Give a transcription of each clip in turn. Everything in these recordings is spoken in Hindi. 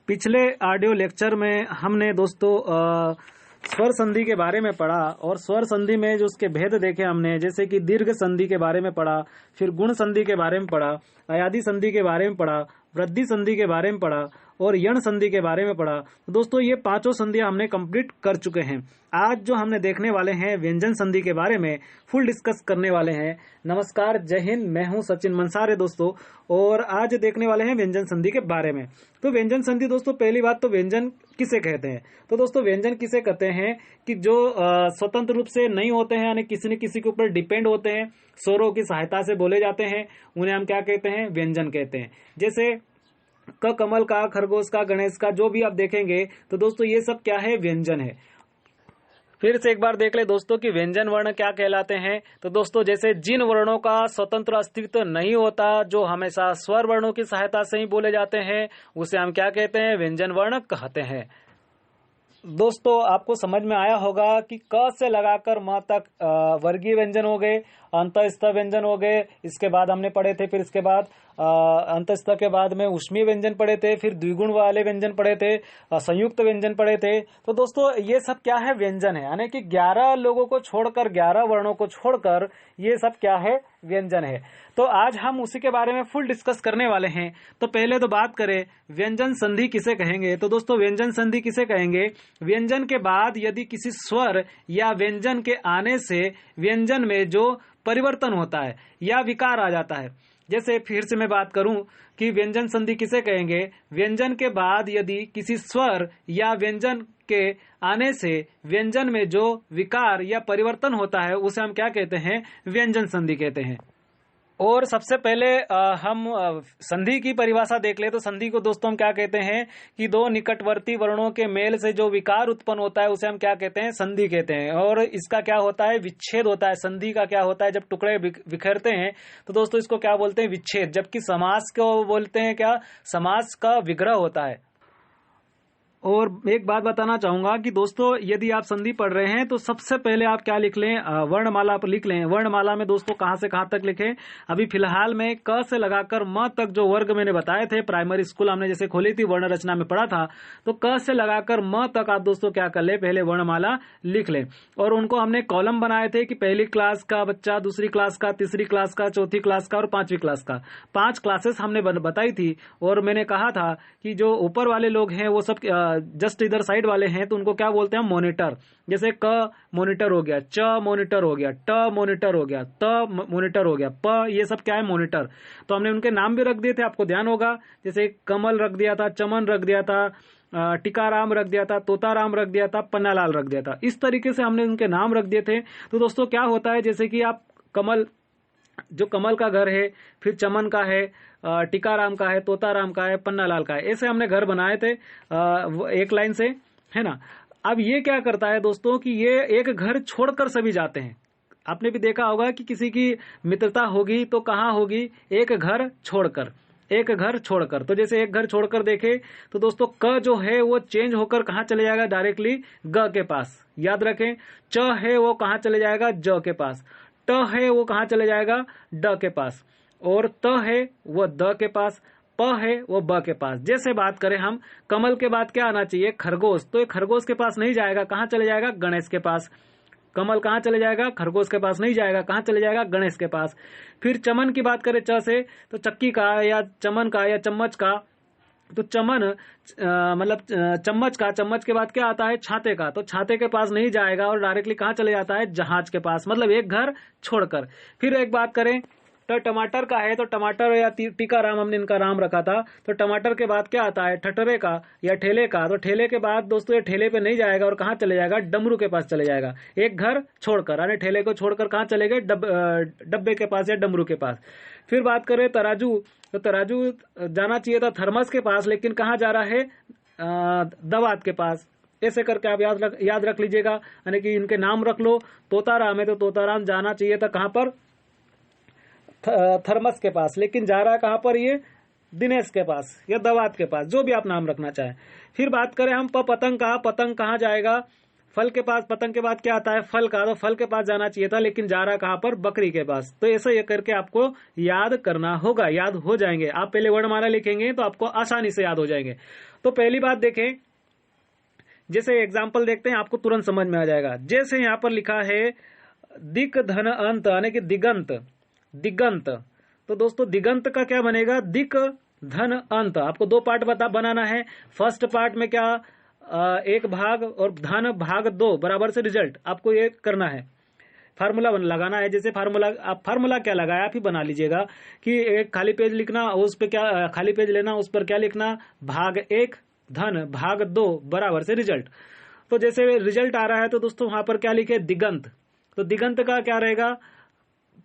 पिछले ऑडियो लेक्चर में हमने दोस्तों स्वर संधि के बारे में पढ़ा और स्वर संधि में जो उसके भेद देखे हमने, जैसे कि दीर्घ संधि के बारे में पढ़ा, फिर गुण संधि के बारे में पढ़ा, अयादि संधि के बारे में पढ़ा, वृद्धि संधि के बारे में पढ़ा और यण संधि के बारे में पढ़ा। तो दोस्तों ये पांचों संधियां हमने कंप्लीट कर चुके हैं। आज जो हमने देखने वाले हैं व्यंजन संधि के बारे में फुल डिस्कस करने वाले हैं। नमस्कार, जय हिंद, मैं हूं सचिन मंसारे दोस्तों, और आज देखने वाले हैं व्यंजन संधि के बारे में। तो व्यंजन संधि दोस्तों, पहली बात तो व्यंजन किसे कहते हैं? तो दोस्तों व्यंजन किसे कहते हैं कि जो स्वतंत्र रूप से नहीं होते हैं, यानी किसी न किसी के ऊपर डिपेंड होते हैं, स्वरों की सहायता से बोले जाते हैं, उन्हें हम क्या कहते हैं? व्यंजन कहते हैं। जैसे क कमल का, खरगोश का, गणेश का, जो भी आप देखेंगे तो दोस्तों ये सब क्या है? व्यंजन है। फिर से एक बार देख ले दोस्तों कि व्यंजन वर्ण क्या कहलाते हैं। तो दोस्तों जैसे जिन वर्णों का स्वतंत्र अस्तित्व नहीं होता, जो हमेशा स्वर वर्णों की सहायता से ही बोले जाते हैं, उसे हम क्या कहते हैं? व्यंजन वर्ण कहते हैं। दोस्तों आपको समझ में आया होगा कि क से लगाकर म तक वर्गीय व्यंजन हो गए, अंतःस्थ व्यंजन हो गए, इसके बाद हमने पढ़े थे, फिर इसके बाद अंतःस्थ के बाद में ऊष्मीय व्यंजन पढ़े थे, फिर द्विगुण वाले व्यंजन पढ़े थे, संयुक्त व्यंजन पढ़े थे। तो दोस्तों ये सब क्या है? व्यंजन है, यानी कि 11 लोगों को छोड़कर, 11 वर्णों को छोड़कर ये सब क्या है? व्यंजन है। तो आज हम उसी के बारे में फुल डिस्कस करने वाले हैं। तो पहले तो बात करें व्यंजन संधि किसे कहेंगे। तो दोस्तों व्यंजन संधि किसे कहेंगे? व्यंजन के बाद यदि किसी स्वर या व्यंजन के आने से व्यंजन में जो परिवर्तन होता है या विकार आ जाता है। जैसे फिर से मैं बात करूं कि व्यंजन संधि किसे कहेंगे? व्यंजन के बाद यदि किसी स्वर या व्यंजन के आने से व्यंजन में जो विकार या परिवर्तन होता है, उसे हम क्या कहते हैं? व्यंजन संधि कहते हैं। और सबसे पहले हम संधि की परिभाषा देख ले। तो संधि को दोस्तों हम क्या कहते हैं कि दो निकटवर्ती वर्णों के मेल से जो विकार उत्पन्न होता है, उसे हम क्या कहते हैं? संधि कहते हैं। और इसका क्या होता है? विच्छेद होता है। संधि का क्या होता है? जब टुकड़े बिखरते हैं तो दोस्तों इसको क्या बोलते हैं? विच्छेद। जबकि समास को बोलते हैं क्या? समास का विग्रह होता है। और एक बात बताना चाहूंगा कि दोस्तों यदि आप संधि पढ़ रहे हैं तो सबसे पहले आप क्या लिख लें? वर्णमाला पर लिख लें। वर्णमाला में दोस्तों कहां से कहां तक लिखें? अभी फिलहाल में क से लगाकर म तक जो वर्ग मैंने बताए थे, प्राइमरी स्कूल हमने जैसे खोली थी, वर्ण रचना में पढ़ा था, तो क से लगाकर म तक आप दोस्तों क्या कर ले? पहले वर्णमाला लिख लें। और उनको हमने कॉलम बनाए थे कि पहली क्लास का बच्चा, दूसरी क्लास का, तीसरी क्लास का, चौथी क्लास का और पांचवी क्लास का। 5 क्लासेस हमने बताई थी। और मैंने कहा था कि जो ऊपर वाले लोग हैं वो सब जस्ट इधर साइड वाले हैं, तो उनको क्या बोलते हैं? मॉनिटर। जैसे क मॉनिटर हो गया, च मॉनिटर हो गया, ट मॉनिटर हो गया, त मॉनिटर हो गया, प, ये सब क्या है? मॉनिटर। तो हमने उनके नाम भी रख दिए थे, आपको ध्यान होगा। जैसे कमल रख दिया था, चमन रख दिया था, टीकाराम रख दिया था, तोताराम रख दिया था, पन्नालाल रख दिया था। इस तरीके से हमने उनके नाम रख दिए थे। तो दोस्तों क्या होता है, जैसे कि आप कमल, जो कमल का घर है, फिर चमन का है, टीकाराम का है, तोताराम का है, पन्नालाल का है, ऐसे हमने घर बनाए थे एक लाइन से, है ना। अब ये क्या करता है दोस्तों कि ये एक घर छोड़कर सभी जाते हैं। आपने भी देखा होगा कि किसी की मित्रता होगी तो कहाँ होगी? एक घर छोड़कर, एक घर छोड़कर। तो जैसे एक घर छोड़कर देखे तो दोस्तों क जो है वो चेंज होकर कहाँ चले जाएगा? डायरेक्टली ग के पास। याद रखें, च है वो कहाँ चले जाएगा? ज के पास। ट है वो कहाँ चले जाएगा? ड के पास। और त है वो द के पास। प है वो ब के पास। जैसे बात करें हम, कमल के बाद क्या आना चाहिए? खरगोश। तो ये खरगोश के पास नहीं जाएगा, कहाँ चले जाएगा? गणेश के पास। कमल कहाँ चले जाएगा? खरगोश के पास नहीं जाएगा, कहाँ चले जाएगा? गणेश के पास। फिर चमन की बात करें च से, तो चक्की का या चमन का या चम्मच का, तो चमन मतलब चम्मच का, चम्मच के बाद क्या आता है? छाते का। तो छाते के पास नहीं जाएगा और डायरेक्टली कहाँ चले जाता है? जहाज के पास, मतलब एक घर छोड़कर। फिर एक बात करें तो टमाटर का है, तो टमाटर या टीकाराम, हमने इनका राम रखा था। तो टमाटर के बाद क्या आता है? ठटरे का या ठेले का। तो ठेले के बाद दोस्तों ये ठेले पे नहीं जाएगा और कहाँ चले जाएगा? डमरू के पास चले जाएगा, एक घर छोड़कर, यानी ठेले को छोड़कर कहाँ चले गए? डब्बे के पास या डमरू के पास। फिर बात करें तराजू, तो तराजू जाना चाहिए था थर्मस के पास, लेकिन कहाँ जा रहा है? दवात के पास। ऐसे करके आप याद रख लीजिएगा, यानी कि इनके नाम रख लो। तोताराम है तो तोताराम जाना चाहिए था कहाँ पर? थर्मस के पास, लेकिन जा रहा है कहाँ पर? ये दिनेश के पास या दवात के पास, जो भी आप नाम रखना चाहें। फिर बात करें हम पतंग का, पतंग कहाँ जाएगा? फल के पास। पतंग के बाद क्या आता है? फल का। तो फल के पास जाना चाहिए था, लेकिन जा रहा कहाँ पर? बकरी के पास। तो ऐसा ये करके आपको याद करना होगा, याद हो जाएंगे। आप पहले वर्णमाला लिखेंगे तो आपको आसानी से याद हो जाएंगे। तो पहली बात देखें, जैसे एग्जाम्पल देखते हैं, आपको तुरंत समझ में आ जाएगा। जैसे यहाँ पर लिखा है दिक धन अंत, यानी कि दिगंत, दिगंत। तो दोस्तों दिगंत का क्या बनेगा, दिक धन अंत। आपको दो पार्ट बनाना है। फर्स्ट पार्ट में क्या, एक भाग और धन भाग 2 बराबर से रिजल्ट, आपको ये करना है, फार्मूला लगाना है। जैसे फार्मूला, आप फार्मूला क्या लगाया आप ही बना लीजिएगा कि एक खाली पेज लिखना, उस पर क्या खाली पेज लेना, उस पर क्या लिखना, भाग 1 धन भाग 2 बराबर से रिजल्ट। तो जैसे रिजल्ट आ रहा है तो दोस्तों वहां पर क्या लिखे, दिगंत। तो दिगंत का क्या रहेगा,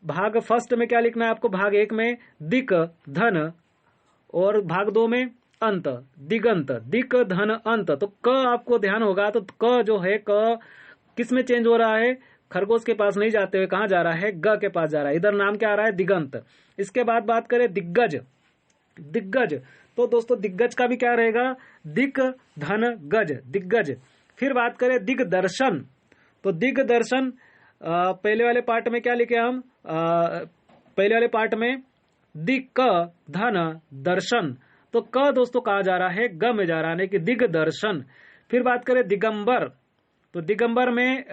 भाग फर्स्ट में क्या लिखना है आपको, भाग 1 में दिक धन और भाग 2 में अंत, दिगंत, दिक धन अंत। तो क आपको ध्यान होगा, तो क जो है, क किस में चेंज हो रहा है, खरगोश के पास नहीं जाते हुए कहां जा रहा है, ग के पास जा रहा है। इधर नाम क्या आ रहा है, दिगंत। इसके बाद बात करें दिग्गज, दिग्गज। तो दोस्तों दिग्गज का भी क्या रहेगा, दिक धन गज, दिग्गज। फिर बात करें दिग्दर्शन, तो दिग्दर्शन पहले वाले पार्ट में क्या लिखे हम, पहले वाले पार्ट में दिक धन दर्शन। तो क दोस्तों कहा जा रहा है, ग में जा रहा है कि दिग्दर्शन। फिर बात करें दिगंबर, तो दिगंबर में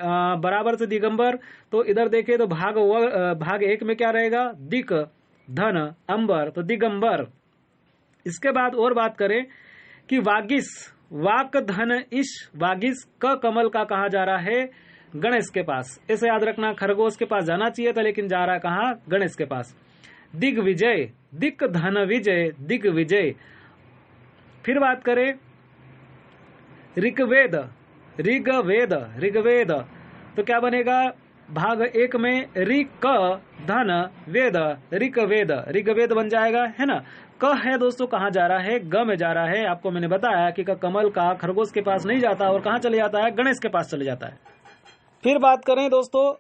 बराबर से दिगंबर। तो इधर देखिए तो भाग 1 में क्या रहेगा, दिक धन अंबर, तो दिगंबर। इसके बाद और बात करें कि वागिस, वाक धन इश, वागिस क कमल का कहा जा रहा है गणेश के पास। ऐसे याद रखना, खरगोश के पास जाना चाहिए था लेकिन जा रहा है कहाँ, गणेश के पास। दिग्विजय, दिक धन विजय, दिग्विजय। फिर बात करें ऋग्वेद, ऋग्वेद, ऋग्वेद। तो क्या बनेगा, भाग 1 में ऋक धन वेद, ऋग्वेद, ऋग्वेद बन जाएगा, है ना। क है दोस्तों कहाँ जा रहा है, ग में जा रहा है। आपको मैंने बताया कि कमल का खरगोश के पास नहीं जाता और कहाँ चले जाता है, गणेश के पास चले जाता है। फिर बात करें दोस्तों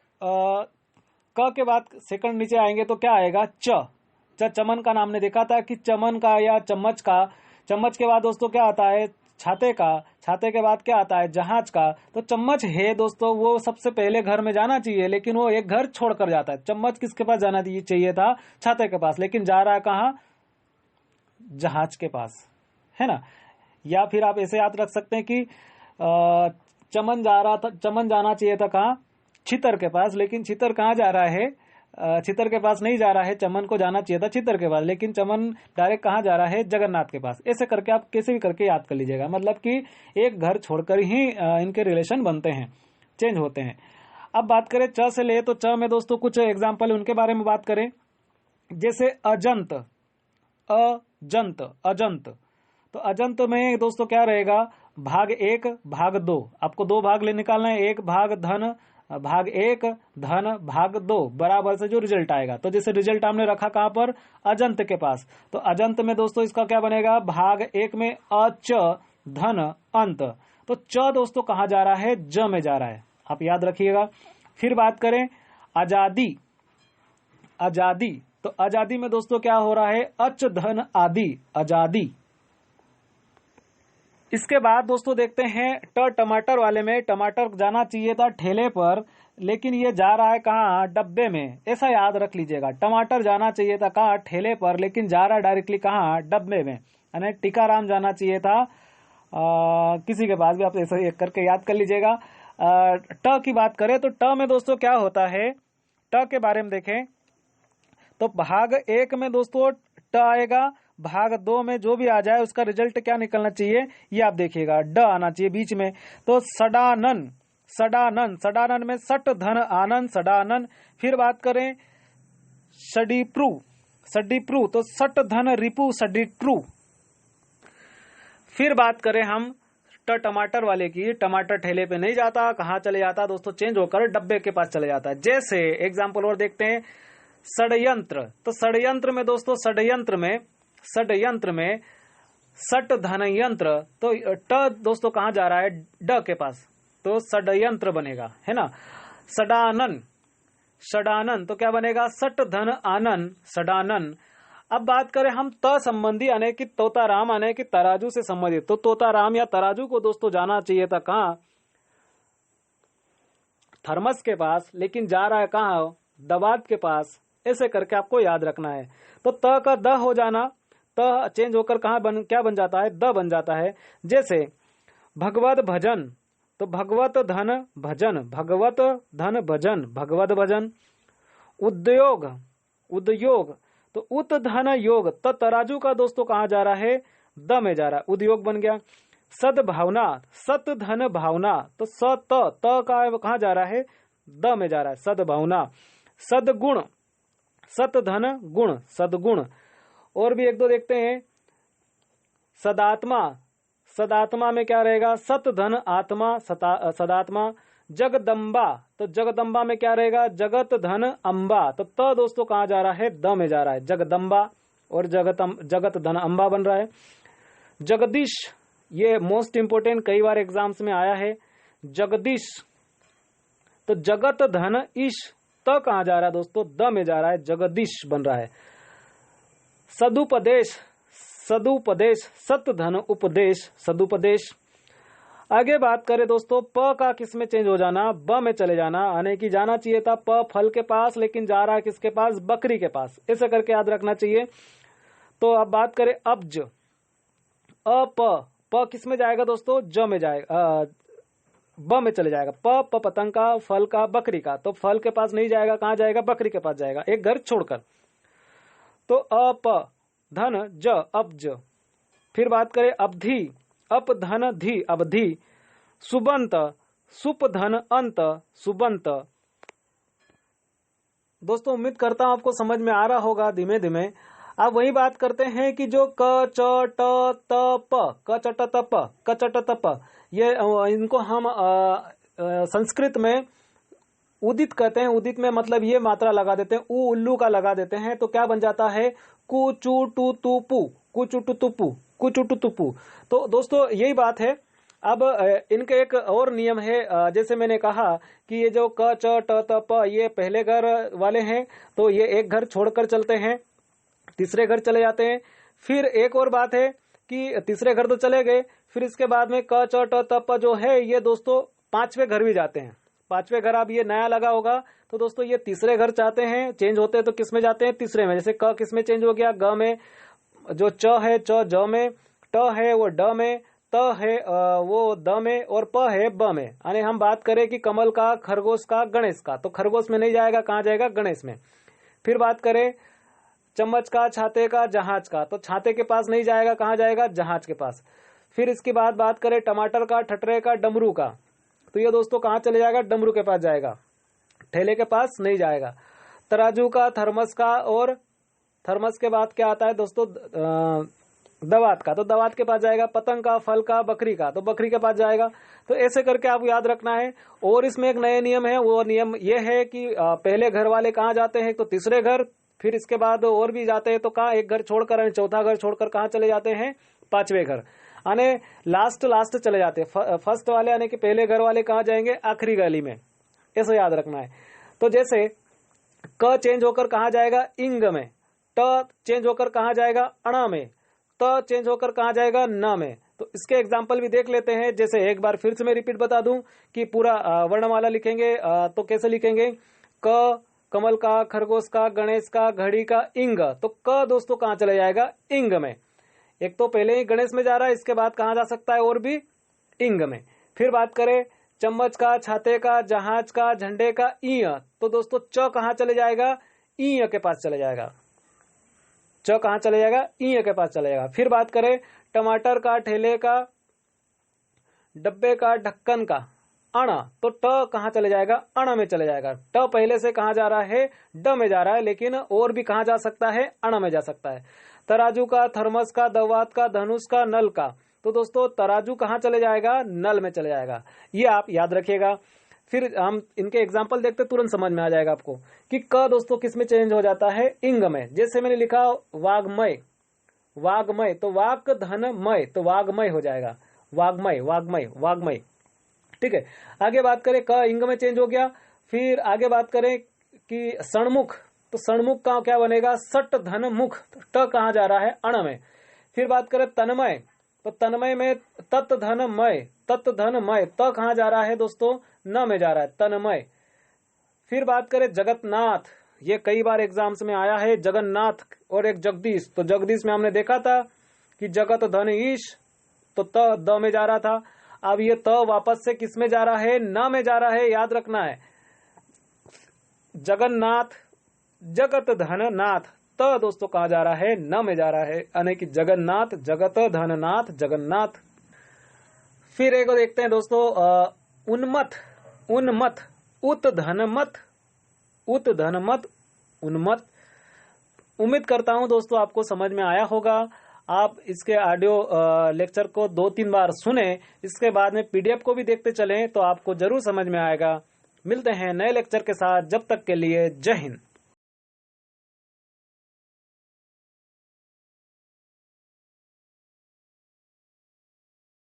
क के बाद सेकंड नीचे आएंगे तो क्या आएगा, च, चमन का नाम ने देखा था कि चमन का या चम्मच का। चम्मच के बाद दोस्तों क्या आता है, छाते का। छाते के बाद क्या आता है, जहाज का। तो चम्मच है दोस्तों, वो सबसे पहले घर में जाना चाहिए लेकिन वो एक घर छोड़कर जाता है। चम्मच किसके पास जाना चाहिए था, छाते के पास, लेकिन जा रहा है कहाँ, जहाज के पास, है ना। या फिर आप ऐसे याद रख सकते हैं कि चमन जा रहा था, चमन जाना चाहिए था कहाँ, छितर के पास, लेकिन छितर कहाँ जा रहा है, छितर के पास नहीं जा रहा है। चमन को जाना चाहिए था छितर के पास, लेकिन चमन डायरेक्ट कहाँ जा रहा है, जगन्नाथ के पास। ऐसे करके आप कैसे भी करके याद कर लीजिएगा, मतलब कि एक घर छोड़कर ही इनके रिलेशन बनते हैं, चेंज होते हैं। अब बात करें च से ले, तो च में दोस्तों कुछ एग्जाम्पल उनके बारे में बात करें। जैसे अजंत, अजंत, अजंत। तो अजंत में दोस्तों क्या रहेगा, भाग 1 भाग 2, आपको 2 भाग ले निकालना है, एक भाग धन भाग 1 धन भाग 2 बराबर से जो रिजल्ट आएगा। तो जैसे रिजल्ट हमने रखा कहां पर, अजंत के पास। तो अजंत में दोस्तों इसका क्या बनेगा, भाग 1 में अच धन अंत। तो च दोस्तों कहां जा रहा है, ज में जा रहा है, आप याद रखिएगा। फिर बात करें आजादी, आजादी। तो आजादी में दोस्तों क्या हो रहा है, अच धन आदि, आजादी। इसके बाद दोस्तों देखते हैं टमाटर वाले में। टमाटर जाना चाहिए था ठेले पर, लेकिन ये जा रहा है कहाँ, डब्बे में। ऐसा याद रख लीजिएगा, टमाटर जाना चाहिए था कहाँ, ठेले पर, लेकिन जा रहा है डायरेक्टली कहाँ, डब्बे में। यानी टीकाराम जाना चाहिए था किसी के पास भी, आप ऐसा एक करके याद कर लीजिएगा। ट की बात करें तो ट में दोस्तों क्या होता है, ट के बारे में देखें तो भाग 1 में दोस्तों ट आएगा, भाग 2 में जो भी आ जाए उसका रिजल्ट क्या निकलना चाहिए, ये आप देखिएगा, ड आना चाहिए बीच में। तो सडानन, सडानन, सडानन में सट धन आनंद, सडानन। फिर बात करें सडीप्रु, सडीप्रु, तो सट धन रिपु, सडीट्रू। फिर बात करें हम टमाटर वाले की, टमाटर ठेले पे नहीं जाता, कहाँ चले जाता दोस्तों, चेंज होकर डब्बे के पास चले जाता है। जैसे एग्जाम्पल और देखते हैं, षड्यंत्र। तो षड्यंत्र में दोस्तों, षड्यंत्र में, षड्यंत्र में सट धन यंत्र। तो ट दोस्तों कहां जा रहा है, ड के पास, तो षड्यंत्र बनेगा, है ना। सडानन, सडानन, तो क्या बनेगा, सट धन आनन, सडानन। अब बात करें हम त संबंधी, यानी कि तोताराम, यानी कि तराजू से संबंधित। तो तोताराम या तराजू को दोस्तों जाना चाहिए था कहां, थर्मस के पास, लेकिन जा रहा है कहां, दवात के पास। ऐसे करके आपको याद रखना है। तो त का द हो जाना, त चेंज होकर क्या बन जाता है, द बन जाता है। जैसे भगवत भजन, तो भगवत धन भजन, भगवत धन भजन, भगवत भजन। उद्योग, उद्योग, तो उत धन योग, त तराजू का दोस्तों कहाँ जा रहा है, द में जा रहा है, उद्योग बन गया। सद्भावना, सत धन भावना, तो त का कहाँ जा रहा है, द में जा रहा है, सद्भावना। सदगुण, सत धन गुण, सदगुण। और भी एक दो देखते हैं। सदात्मा, सदात्मा में क्या रहेगा, सत धन आत्मा, सदात्मा। जगदम्बा, तो जगदम्बा में क्या रहेगा, जगत धन अम्बा, तो त दोस्तों कहाँ जा रहा है, द में जा रहा है, जगदम्बा। और जगत धन अम्बा बन रहा है। जगदीश, ये मोस्ट इंपोर्टेंट, कई बार एग्जाम्स में आया है, जगदीश, तो जगत धन ईश, त कहाँ जा रहा है दोस्तों, द में जा रहा है, जगदीश बन रहा है। सदुपदेश, सदुपदेश, सत धन उपदेश, सदुपदेश। आगे बात करें दोस्तों, प का किस में चेंज हो जाना, ब में चले जाना, यानी कि जाना चाहिए था प फल के पास, लेकिन जा रहा है किसके पास, बकरी के पास, ऐसा करके याद रखना चाहिए। तो अब बात करें अब्ज, प किस में जाएगा दोस्तों, ज में जाएगा, ब में चले जाएगा। प पतंग का, फल का, बकरी का, तो फल के पास नहीं जाएगा, कहाँ जाएगा, बकरी के पास जाएगा, एक घर छोड़कर। तो अप धन ज, अब्ज। फिर बात करें अवधि, अप धन धी, अवधि। सुबंत, सुप धन अंत, सुबंत। दोस्तों उम्मीद करता हूं आपको समझ में आ रहा होगा धीमे धीमे। अब वही बात करते हैं कि जो क च ट त प, क च ट त प, क च ट त प, ये इनको हम संस्कृत में उदित कहते हैं। उदित में मतलब ये मात्रा लगा देते हैं, उ उल्लू का लगा देते हैं, तो क्या बन जाता है, कु चू टू तू पू, कु चू टू तू पू, कु चू टू तू पू। तो दोस्तों यही बात है। अब इनके एक और नियम है, जैसे मैंने कहा कि ये जो क च ट त प ये पहले घर वाले हैं, तो ये एक घर छोड़कर चलते हैं, तीसरे घर चले जाते हैं। फिर एक और बात है कि तीसरे घर तो चले गए, फिर इसके बाद में क च ट त प जो है ये दोस्तों पांचवे घर भी जाते हैं। पांचवे घर, अब ये नया लगा होगा, तो दोस्तों ये तीसरे घर चाहते हैं, चेंज होते हैं तो किस में जाते हैं, तीसरे में। जैसे क किस में चेंज हो गया, ग में। जो च है, च ज में। ट है वो ड में। त है वो द में। और प है ब में। यानी हम बात करें कि कमल का, खरगोश का, गणेश का, तो खरगोश में नहीं जाएगा, कहाँ जाएगा, गणेश में। फिर बात करें चम्मच का, छाते का, जहाज का, तो छाते के पास नहीं जाएगा, कहाँ जाएगा, जहाज के पास। फिर इसके बाद बात करें टमाटर का, ठटरे का, डमरू का, तो ये दोस्तों कहाँ चले जाएगा, डमरू के पास जाएगा, ठेले के पास नहीं जाएगा। तराजू का, थर्मस का, और थर्मस के बाद क्या आता है दोस्तों, दवात का, तो दवात के पास जाएगा। पतंग का, फल का, बकरी का, तो बकरी के पास जाएगा। तो ऐसे करके आपको याद रखना है। और इसमें एक नया नियम है, वो नियम ये है कि पहले घर वाले कहाँ जाते हैं, तो तीसरे घर, फिर इसके बाद और भी जाते हैं तो कहाँ, एक घर छोड़कर, चौथा घर छोड़कर कहाँ चले जाते हैं, पांचवे घर, यानी लास्ट चले जाते हैं। फर्स्ट वाले यानी कि पहले घर वाले कहाँ जाएंगे, आखिरी गली में, ऐसा याद रखना है। तो जैसे क चेंज होकर कहाँ जाएगा, इंग में। ट चेंज होकर कहाँ जाएगा, अणा में। त चेंज होकर कहाँ जाएगा, न में। तो इसके एग्जाम्पल भी देख लेते हैं। जैसे एक बार फिर से मैं रिपीट बता दूं कि पूरा वर्णमाला लिखेंगे तो कैसे लिखेंगे, क कमल का, खरगोश का, गणेश का, घड़ी का, इंग। तो क दोस्तों कहाँ चले जाएगा, इंग में। एक तो पहले ही गणेश में जा रहा है, इसके बाद कहाँ जा सकता है, और भी इंग में। फिर बात करें चम्मच का, छाते का, जहाज का, झंडे का, ई, तो दोस्तों च कहाँ चले जाएगा, ई के पास चले जाएगा। च कहाँ चले जाएगा, ई के पास चले जाएगा। फिर बात करें टमाटर का, ठेले का, डब्बे का, ढक्कन का, अण, तो ट कहाँ चले जाएगा, अण में चले जाएगा। ट पहले से कहाँ जा रहा है, ड में जा रहा है, लेकिन और भी कहाँ जा सकता है, अण में जा सकता है। तराजू का, थर्मस का, दवात का, धनुष का, नल का, तो दोस्तों तराजू कहाँ चले जाएगा, नल में चले जाएगा। ये आप याद रखिएगा। फिर हम इनके एग्जाम्पल देखते, तुरंत समझ में आ जाएगा आपको कि क दोस्तों किस में चेंज हो जाता है, इंग में। जैसे मैंने लिखा वाग्मय, वाग्मय, तो वाक धन मय, तो वाग्मय हो जाएगा, वाग्मय, वाग्मय, वाग्मय। ठीक है, आगे बात करें, क इंग में चेंज हो गया। फिर आगे बात करें कि सणमुख, तो सणमुख का क्या बनेगा, सट धन मुख, ट कहाँ जा रहा है, अण में। फिर बात करें तन्मय, तो तन्मय में तत् धन मय, तत् धन मय, त कहाँ जा रहा है दोस्तों, न में जा रहा है, तन्मय। फिर बात करें जगतनाथ, ये कई बार एग्जाम्स में आया है। जगन्नाथ और एक जगदीश, तो जगदीश में हमने देखा था कि जगत धन ईश, तो त द में जा रहा था। अब ये त वापस से किस में जा रहा है? न में जा रहा है, याद रखना है। जगन्नाथ, जगत धन नाथ, त दोस्तों कहा जा रहा है? न में जा रहा है, यानी कि जगन्नाथ, जगत धन नाथ, जगन्नाथ। फिर एक देखते हैं दोस्तों, उन्मथ, उन्मथ, उत धनमत, उत धनमत, उन्मत। उम्मीद करता हूं दोस्तों आपको समझ में आया होगा। आप इसके ऑडियो लेक्चर को 2-3 बार सुने, इसके बाद में पीडीएफ को भी देखते चलें तो आपको जरूर समझ में आएगा। मिलते हैं नए लेक्चर के साथ, जब तक के लिए जय हिंद।